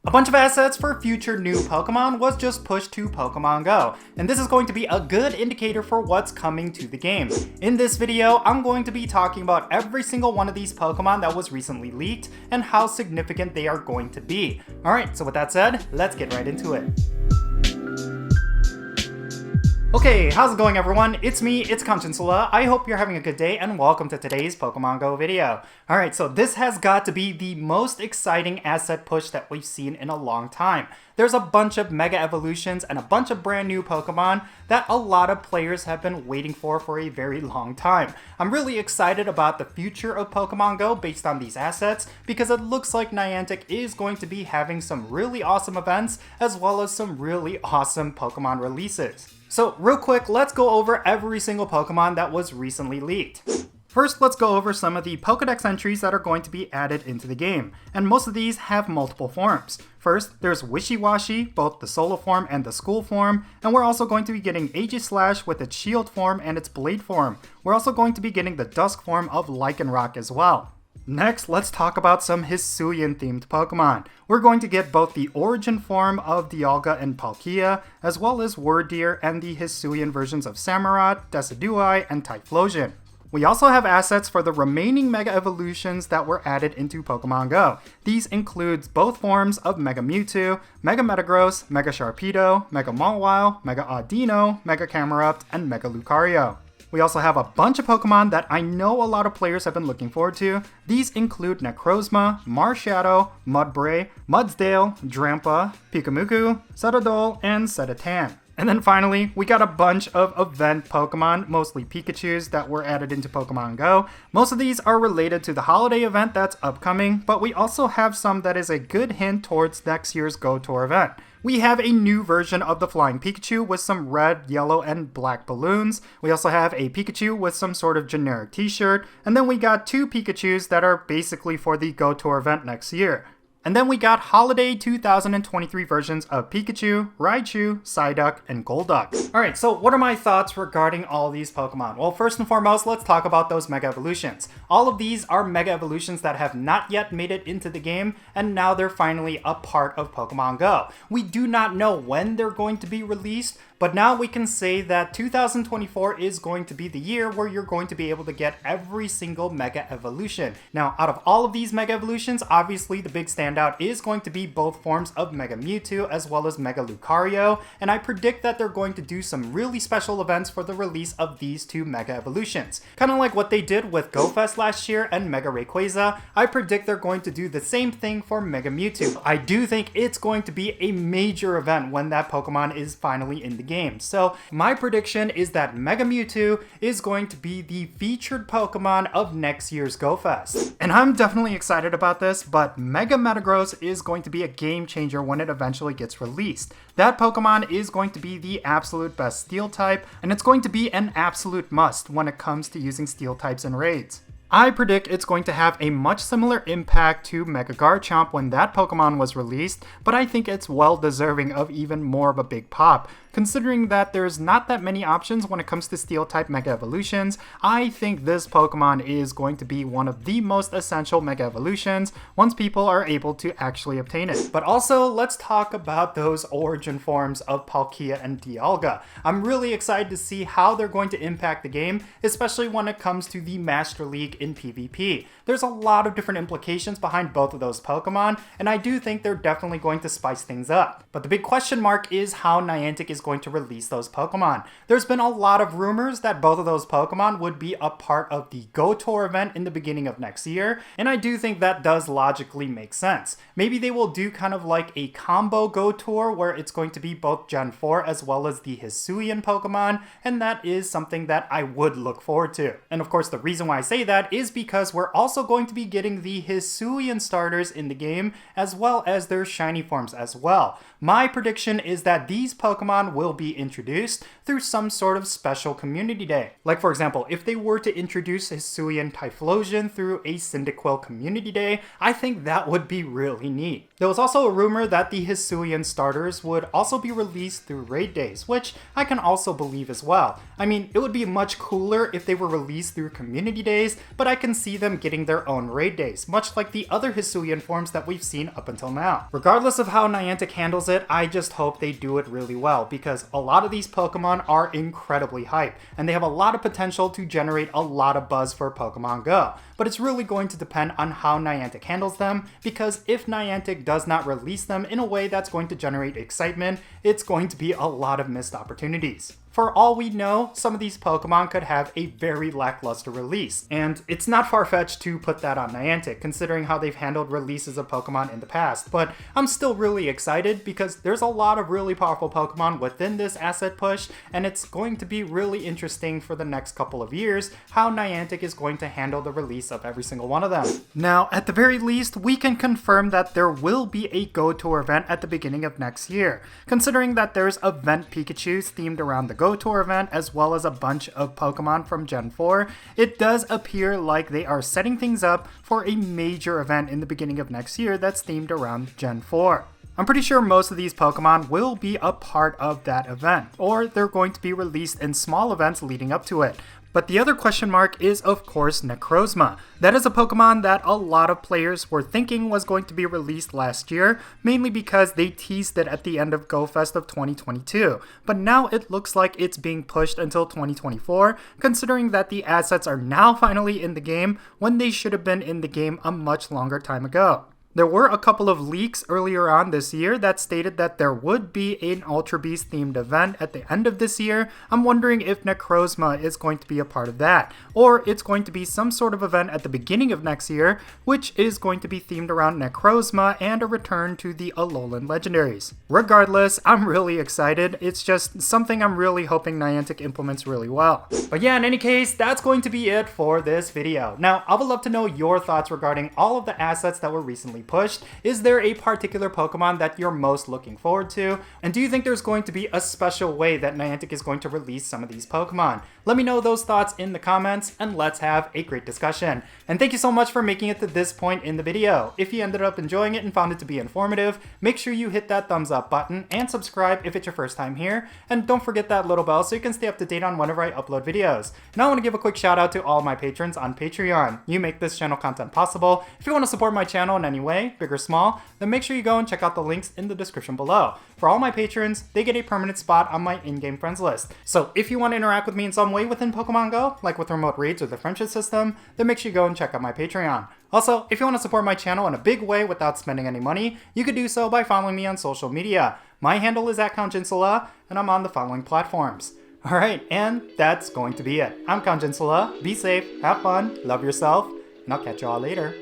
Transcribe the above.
A bunch of assets for future new Pokemon was just pushed to Pokemon GO, and this is going to be a good indicator for what's coming to the game. In this video, I'm going to be talking about every single one of these Pokemon that was recently leaked and how significant they are going to be. Alright, so with that said, let's get right into it. Okay, how's it going everyone? It's me, it's Jinsula. I hope you're having a good day and welcome to today's Pokemon GO video. Alright, so this has got to be the most exciting asset push that we've seen in a long time. There's a bunch of Mega Evolutions and a bunch of brand new Pokemon that a lot of players have been waiting for a very long time. I'm really excited about the future of Pokemon GO based on these assets because it looks like Niantic is going to be having some really awesome events as well as some really awesome Pokemon releases. So real quick, let's go over every single Pokemon that was recently leaked. First, let's go over some of the Pokedex entries that are going to be added into the game, and most of these have multiple forms. First, there's Wishiwashi, both the Solo form and the School form, and we're also going to be getting Aegislash with its Shield form and its Blade form. We're also going to be getting the Dusk form of Lycanroc as well. Next, let's talk about some Hisuian themed Pokemon. We're going to get both the origin form of Dialga and Palkia, as well as Wordeer and the Hisuian versions of Samurott, Decidueye, and Typhlosion. We also have assets for the remaining Mega Evolutions that were added into Pokemon GO. These include both forms of Mega Mewtwo, Mega Metagross, Mega Sharpedo, Mega Mawile, Mega Audino, Mega Camerupt, and Mega Lucario. We also have a bunch of Pokemon that I know a lot of players have been looking forward to. These include Necrozma, Marshadow, Mudbray, Mudsdale, Drampa, Pikamuku, Cetadol, and Cetatan. And then finally, we got a bunch of event Pokemon, mostly Pikachus, that were added into Pokemon GO. Most of these are related to the holiday event that's upcoming, but we also have some that is a good hint towards next year's GO Tour event. We have a new version of the Flying Pikachu with some red, yellow, and black balloons. We also have a Pikachu with some sort of generic t-shirt. And then we got two Pikachus that are basically for the GO Tour event next year. And then we got Holiday 2023 versions of Pikachu, Raichu, Psyduck, and Golduck. Alright, so what are my thoughts regarding all these Pokemon? Well, first and foremost, let's talk about those Mega Evolutions. All of these are Mega Evolutions that have not yet made it into the game, and now they're finally a part of Pokemon GO. We do not know when they're going to be released, but now we can say that 2024 is going to be the year where you're going to be able to get every single Mega Evolution. Now, out of all of these Mega Evolutions, obviously the big standout is going to be both forms of Mega Mewtwo as well as Mega Lucario, and I predict that they're going to do some really special events for the release of these two Mega Evolutions. Kind of like what they did with GoFest last year and Mega Rayquaza, I predict they're going to do the same thing for Mega Mewtwo. I do think it's going to be a major event when that Pokemon is finally in the game. So my prediction is that Mega Mewtwo is going to be the featured Pokemon of next year's GoFest. And I'm definitely excited about this, but Mega Metagross is going to be a game changer when it eventually gets released. That Pokemon is going to be the absolute best Steel type, and it's going to be an absolute must when it comes to using Steel types in raids. I predict it's going to have a much similar impact to Mega Garchomp when that Pokemon was released, but I think it's well deserving of even more of a big pop. Considering that there's not that many options when it comes to Steel-type Mega Evolutions, I think this Pokemon is going to be one of the most essential Mega Evolutions once people are able to actually obtain it. But also, let's talk about those origin forms of Palkia and Dialga. I'm really excited to see how they're going to impact the game, especially when it comes to the Master League in PvP. There's a lot of different implications behind both of those Pokemon, and I do think they're definitely going to spice things up. But the big question mark is how Niantic is going to release those Pokemon. There's been a lot of rumors that both of those Pokemon would be a part of the GO Tour event in the beginning of next year, and I do think that does logically make sense. Maybe they will do kind of like a combo GO Tour where it's going to be both Gen 4 as well as the Hisuian Pokemon, and that is something that I would look forward to. And of course, the reason why I say that is because we're also going to be getting the Hisuian starters in the game as well as their shiny forms as well. My prediction is that these Pokemon will be introduced through some sort of special community day. Like for example, if they were to introduce Hisuian Typhlosion through a Cyndaquil community day, I think that would be really neat. There was also a rumor that the Hisuian starters would also be released through raid days, which I can also believe as well. I mean, it would be much cooler if they were released through community days, but I can see them getting their own raid days, much like the other Hisuian forms that we've seen up until now. Regardless of how Niantic handles it, I just hope they do it really well, because a lot of these Pokemon are incredibly hype, and they have a lot of potential to generate a lot of buzz for Pokemon Go. But it's really going to depend on how Niantic handles them, because if Niantic does not release them in a way that's going to generate excitement, it's going to be a lot of missed opportunities. For all we know, some of these Pokemon could have a very lackluster release, and it's not far-fetched to put that on Niantic, considering how they've handled releases of Pokemon in the past, but I'm still really excited because there's a lot of really powerful Pokemon within this asset push, and it's going to be really interesting for the next couple of years how Niantic is going to handle the release of every single one of them. Now, at the very least, we can confirm that there will be a Go Tour event at the beginning of next year, considering that there's Event Pikachus themed around the Go Tour event as well as a bunch of Pokemon from Gen 4, it does appear like they are setting things up for a major event in the beginning of next year that's themed around Gen 4. I'm pretty sure most of these Pokemon will be a part of that event, or they're going to be released in small events leading up to it. But the other question mark is, of course, Necrozma. That is a Pokemon that a lot of players were thinking was going to be released last year, mainly because they teased it at the end of GoFest of 2022. But now it looks like it's being pushed until 2024, considering that the assets are now finally in the game when they should have been in the game a much longer time ago. There were a couple of leaks earlier on this year that stated that there would be an Ultra Beast themed event at the end of this year. I'm wondering if Necrozma is going to be a part of that, or it's going to be some sort of event at the beginning of next year, which is going to be themed around Necrozma and a return to the Alolan legendaries. Regardless, I'm really excited. It's just something I'm really hoping Niantic implements really well. But yeah, in any case, that's going to be it for this video. Now, I would love to know your thoughts regarding all of the assets that were recently pushed. Is there a particular Pokemon that you're most looking forward to? And do you think there's going to be a special way that Niantic is going to release some of these Pokemon? Let me know those thoughts in the comments and let's have a great discussion. And thank you so much for making it to this point in the video. If you ended up enjoying it and found it to be informative, make sure you hit that thumbs up button and subscribe if it's your first time here. And don't forget that little bell so you can stay up to date on whenever I upload videos. And I want to give a quick shout out to all my patrons on Patreon. You make this channel content possible. If you want to support my channel in any way, big or small, then make sure you go and check out the links in the description below. For all my patrons, they get a permanent spot on my in-game friends list. So if you want to interact with me in some way within Pokemon Go, like with remote raids or the friendship system, then make sure you go and check out my Patreon. Also, if you want to support my channel in a big way without spending any money, you could do so by following me on social media. My handle is @Jinsula, and I'm on the following platforms. Alright, and that's going to be it. I'm Jinsula. Be safe, have fun, love yourself, and I'll catch you all later.